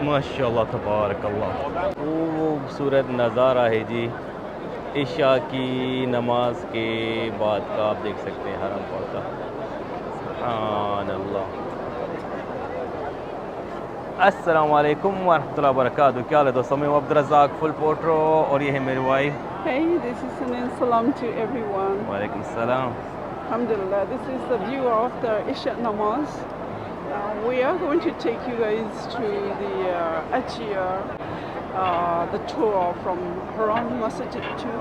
माशाल्लाह तबारकल्लाह, खूबसूरत नज़ारा है जी। इशा की नमाज के बाद का आप देख सकते हैं हरम पाक का। सुभान अल्लाह। अस्सलाम वालेकुम वरहमतुल्लाहि वबरकातुहू। क्या हाल है दोस्तों, मैं हूं अब्दुल रज़ाक फुल पोट्रो और ये है मेरी wife. Hey, this is Sunan. Salam to everyone. वालेकुम सलाम। Alhamdulillah, this is the view of the Isha Namaz. We are going to take you guys to the Ajia, the tour from Haram Masjid to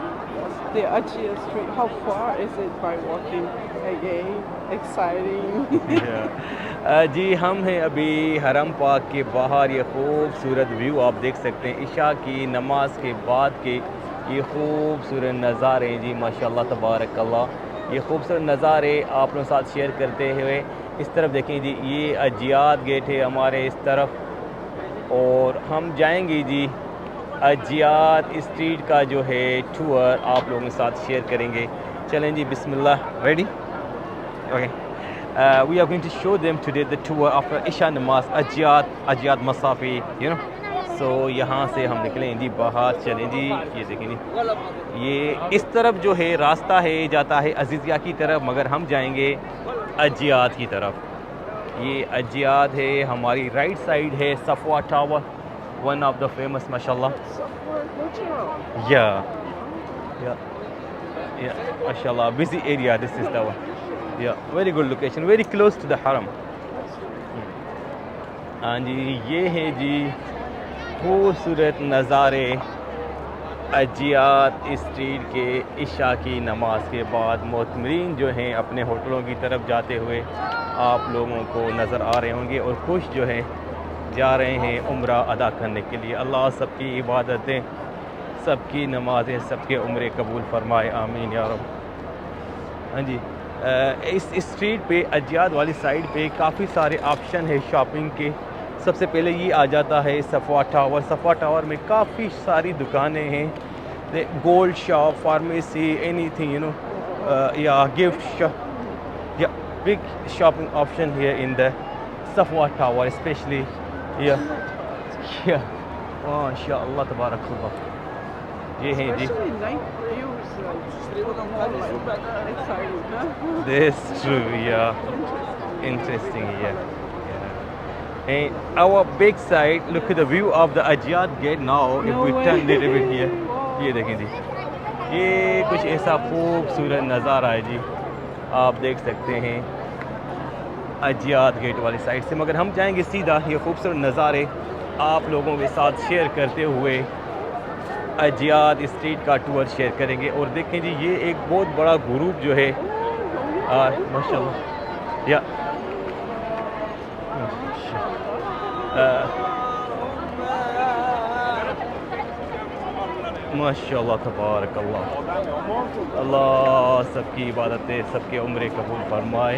the Ajia Street. How far is it by walking? Again, exciting. जी हम हैं अभी हरम पाक के बाहर। ये खूबसूरत view आप देख सकते हैं इशा की नमाज के बाद के। ये खूबसूरत नज़ारे जी, माशाल्लाह तबारकल्लाह। ये खूबसूरत नज़ारे आप लोगों के साथ शेयर करते हुए इस तरफ देखें जी, ये अजियात गेट है हमारे इस तरफ, और हम जाएंगे जी अजियात स्ट्रीट का जो है टूर आप लोगों के साथ शेयर करेंगे। चलें जी, बिस्मिल्लाह। Ready? Okay. We are going to show them today the tour after Isha Namaz, Ajiyat Masafi, you know. So यहाँ से हम निकलें जी बाहर। चलें जी, ये देखें जी, ये इस तरफ जो है रास्ता है जाता है अजीज़िया की तरफ, मगर हम जाएंगे अजियात की तरफ। ये अजियात है, हमारी राइट साइड है Safwa Tower, one of the famous माशाल्लाह। या या माशाल्लाह, busy area, this is the one. Yeah very good location, very close to the Haram. हाँ जी, ये है जी खूबसूरत नज़ारे अजियात स्ट्रीट के इशा की नमाज के बाद। मोतमरीन जो हैं अपने होटलों की तरफ जाते हुए आप लोगों को नज़र आ रहे होंगे, और खुश जो हैं जा रहे हैं उम्रा अदा करने के लिए। अल्लाह सबकी इबादतें, सबकी नमाज़ें, सबके उम्रे कबूल फरमाए, आमीन या रब। हाँ जी, इस स्ट्रीट पे अजियात वाली साइड पे काफ़ी सारे ऑप्शन है शॉपिंग के। सबसे पहले ये आ जाता है सफ़वा टावर। सफ़वा टावर में काफ़ी सारी दुकानें हैं, gold shop, pharmacy, anything you know, या गिफ्ट शॉप, या big shopping option here in the Safwa Tower specially. या माशाअल्लाह तबारकल्लाह, ये हैं जी। Especially night views, exciting, huh? That's true, yeah. Interesting, yeah. And our back side, look at the view of the Ajiyat gate now. If No we way. turn little bit here, Wow. ये देखें जी, ये कुछ ऐसा खूबसूरत नज़ारा है जी, आप देख सकते हैं अजियात गेट वाली साइड से। मगर हम जाएंगे सीधा ये खूबसूरत नज़ारे आप लोगों के साथ शेयर करते हुए अजियात स्ट्रीट का टूर शेयर करेंगे। और देखें जी, ये एक बहुत बड़ा ग्रुप जो है, माशाल्लाह, या माशाल्लाह तबारकल्लाह, अल्लाह सबकी इबादतें, सबके उम्रे कबूल फरमाए।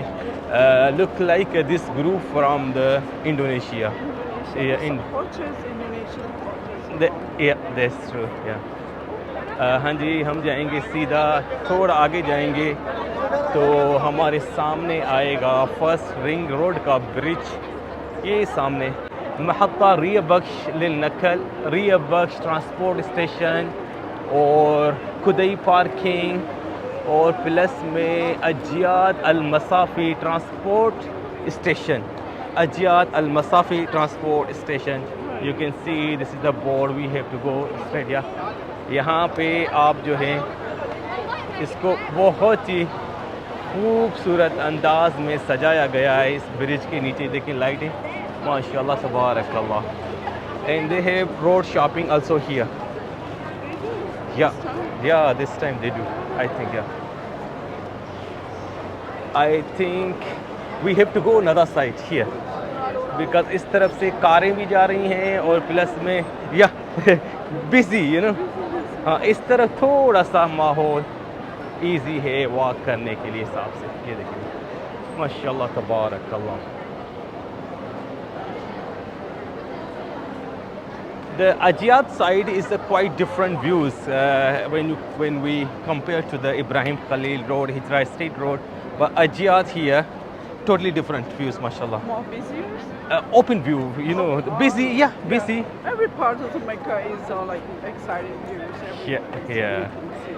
Look like this group from the Indonesia. Horses, Indonesian horses. That's true, या। हाँ जी, हम जाएंगे सीधा, थोड़ा आगे जाएंगे तो हमारे सामने आएगा फर्स्ट रिंग रोड का ब्रिज। ये सामने महत्ता रिया बख्श लिल नकल, रिया बख्श ट्रांसपोर्ट स्टेशन और खुदई पार्किंग, और प्लस में Ajyad al Masafi transport station, Ajyad al Masafi transport station. You can see this is the board, we have to go straight. या यहाँ पे आप जो हैं इसको बहुत ही खूबसूरत अंदाज में सजाया गया है। इस ब्रिज के नीचे देखिए लाइटें, माशाल्लाह तबारकल्लाह। And they have road shopping also here. Yeah this time they do, I think, yeah I think we have to go another side here, because इस तरफ से कारें भी जा रही हैं और प्लस में या बिजी यू नो। हाँ, इस तरफ थोड़ा सा माहौल इजी है वॉक करने के लिए हिसाब से। ये देखिए माशाल्लाह तबारकल्लाह। The Ajiyat side is a quite different views when we compare to the Ibrahim Khalil Road, Hijra State Road. But Ajiyat here totally different views, mashallah. More busier. Open view, you know, busy, yeah, busy. Every part of the Mecca is like exciting views. Every Yeah, place yeah. you can see.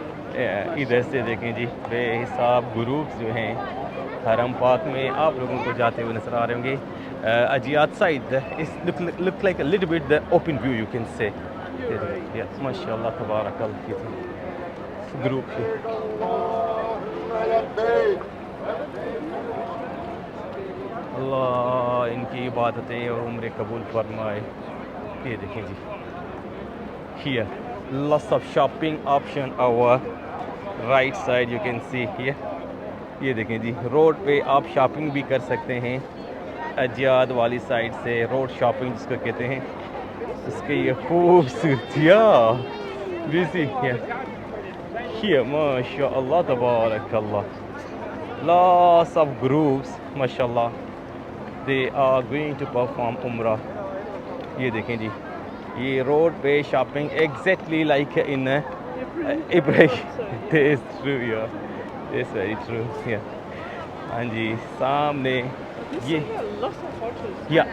इधर से देखें जी बेहिसाब groups जो हैं हरम पाक में आप लोगों को जाते हुए नजर आ रहे होंगे अजियात साइड इस look like a little bit the open view you can say You're right. या माशाल्लाह तबारकल्लाह ग्रुप अल्लाह इनकी इबादतें और उम्र कबूल फरमाए। ये देखें जी here lots of shopping option our right side you can see here। ये देखें जी रोड पे आप शॉपिंग भी कर सकते हैं अजियाद वाली साइड से रोड शॉपिंग जिसको कहते हैं इसके ये खूबसूरतियाँ बिजी here माशाअल्लाह तबारकल्लाह lots of groups माशाअल्लाह they are going to perform umrah। ये देखें जी ये रोड पे shopping exactly like in Ibrahim this true या दिस वेरी ट्रू या हाँ जी सामने ये Lots of hotels. या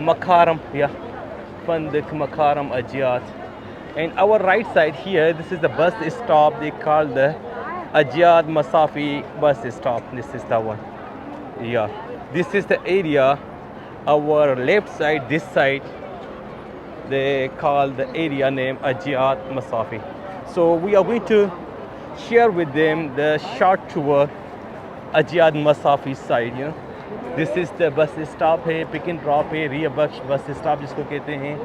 मखारम या फंदक मखारम अजियात and our right side here this is the bus stop they call the Ajiyat Masafi bus stop this is the one yeah this is the area our left side this side they call the area name Ajiyat Masafi so we are going to share with them the short tour Ajiyat Masafi side you know this is the bus stop है pick and drop है रिया बख्श bus stop जिसको कहते हैं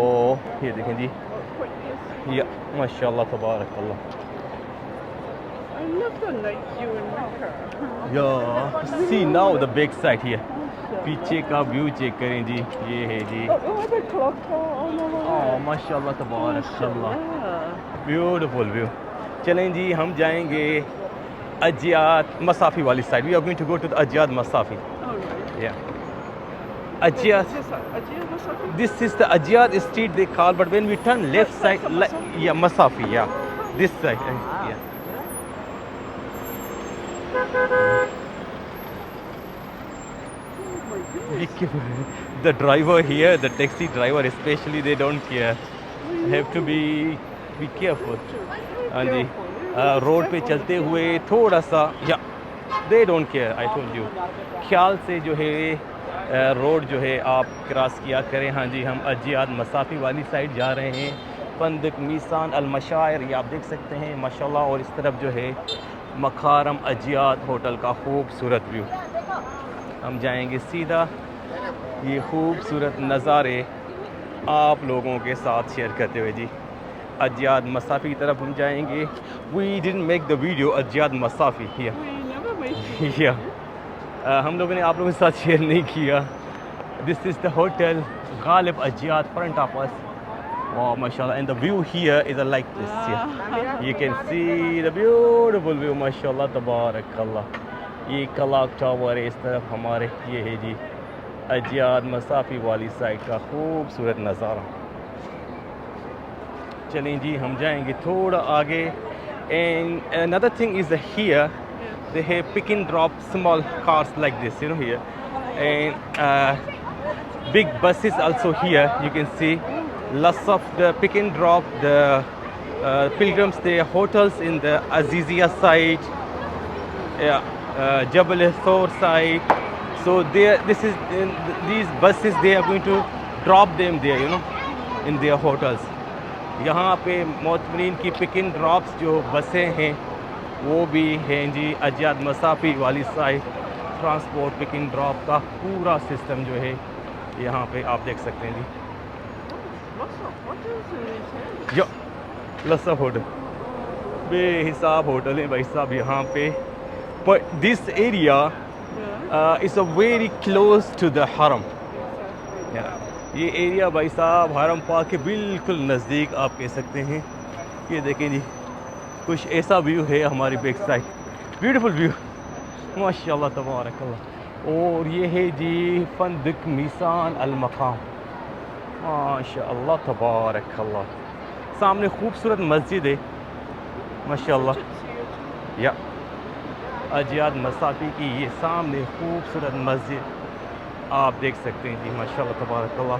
और ये देखें जी या माशाल्लाह तबारकल्लाह I love the night view in Mecca. या see now the back side here पीछे का व्यू चेक करें जी ये है जी Oh, the clock tower all over there. माशाल्लाह तबारकल्लाह Yeah. ब्यूटीफुल व्यू चलें जी हम जाएंगे अजियात मसाफी वाली side we are going to go to the Ajyad Masafi All right. या अजियात Is this Ajiyat Masafi? this is the Ajiyat street they call but when we turn left side yeah Masafi yeah this side yeah Oh my goodness. be careful. The driver here the taxi driver especially they don't care have to be careful हाँ जी road पे चलते हुए थोड़ा सा या they don't care I told you ख्याल से जो है रोड जो है आप क्रॉस किया करें। हाँ जी हम अजियात मसाफी वाली साइड जा रहे हैं फंदक मीसान अलमशायर ये आप देख सकते हैं माशाल्लाह और इस तरफ जो है मखारम अजियात होटल का खूबसूरत व्यू हम जाएंगे सीधा ये खूबसूरत नज़ारे आप लोगों के साथ शेयर करते हुए जी अजियात मसाफी की तरफ हम जाएंगे we didn't make the video Ajyad Masafi here We never made या हम लोगों ने आप लोगों के साथ शेयर नहीं किया this is the hotel Ghalib Ajyad front of us वाह माशाल्लाह and the view here is like this you can see the beautiful view माशाल्लाह तबारकल्लाह ये क्लॉक टावर है इस तरफ हमारे ये है जी अजियात मसाफी वाली साइड का खूबसूरत नज़ारा चलें जी हम जाएंगे थोड़ा आगे and another thing is here they have pick and drop small cars like this you know here and big buses also here you can see lots of the pick and drop the pilgrims stay hotels in the Azizia side Jabal Thor side so there this is these buses they are going to drop them there you know in their hotels यहाँ पे मोतमरीन की pick and drops जो बसें हैं वो भी हैं जी अजियात मसाफी वाली side transport pick and drop का पूरा सिस्टम जो है यहाँ पे आप देख सकते हैं lots of hotels in this area. जी जो लसा होटल बेहिसाब होटल हैं भाई साहब यहाँ पे but this area Yeah. Is a very close to the हरम ये एरिया भाई साहब हरम पाक के बिल्कुल नज़दीक आप कह सकते हैं ये देखें जी कुछ ऐसा व्यू है हमारी बैक साइड ब्यूटीफुल व्यू माशाल्लाह तबारकल्लाह और ये है जी फंदक मीसान अलमकाम माशाल्लाह तबारकल्लाह सामने खूबसूरत मस्जिद है माशाल्लाह या अजियाद मसाफी की ये सामने खूबसूरत मस्जिद आप देख सकते हैं जी माशाल्लाह तबारकल्लाह।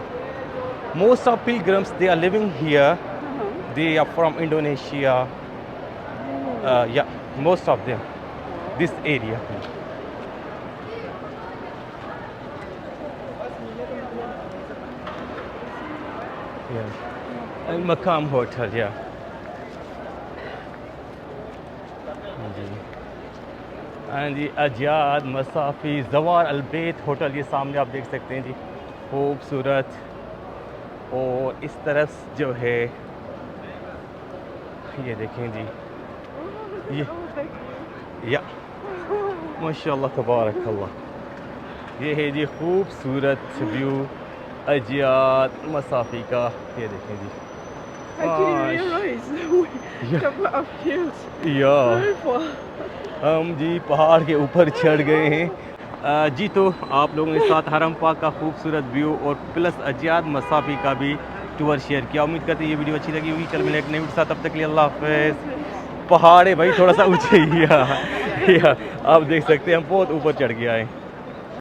Most of pilgrims they are living here, they are from Indonesia, yeah most of them this area. Maqam hotel या जी। हाँ जी, अजियाद मसाफी जवार अलबैत होटल ये सामने आप देख सकते हैं जी, खूबसूरत। और इस तरफ जो है ये देखें जी, ये या माशाल्लाह तबारकल्लाह, ये है जी खूबसूरत व्यू अजियाद मसाफी का। ये देखें जी, I didn't realize we come uphill या very far. हम जी पहाड़ के ऊपर चढ़ गए हैं जी। तो आप लोगों के साथ हरम पाक का खूबसूरत व्यू और प्लस अजियाद मसाफी का भी टूर शेयर किया। उम्मीद करते हैं ये वीडियो अच्छी लगी होगी। चल मिले एक नई वीडियो के साथ, तब तक के लिए अल्लाह हाफ़िज़। पहाड़ है भाई थोड़ा सा ऊँचे ही, या आप देख सकते हैं हम बहुत ऊपर चढ़ के आए।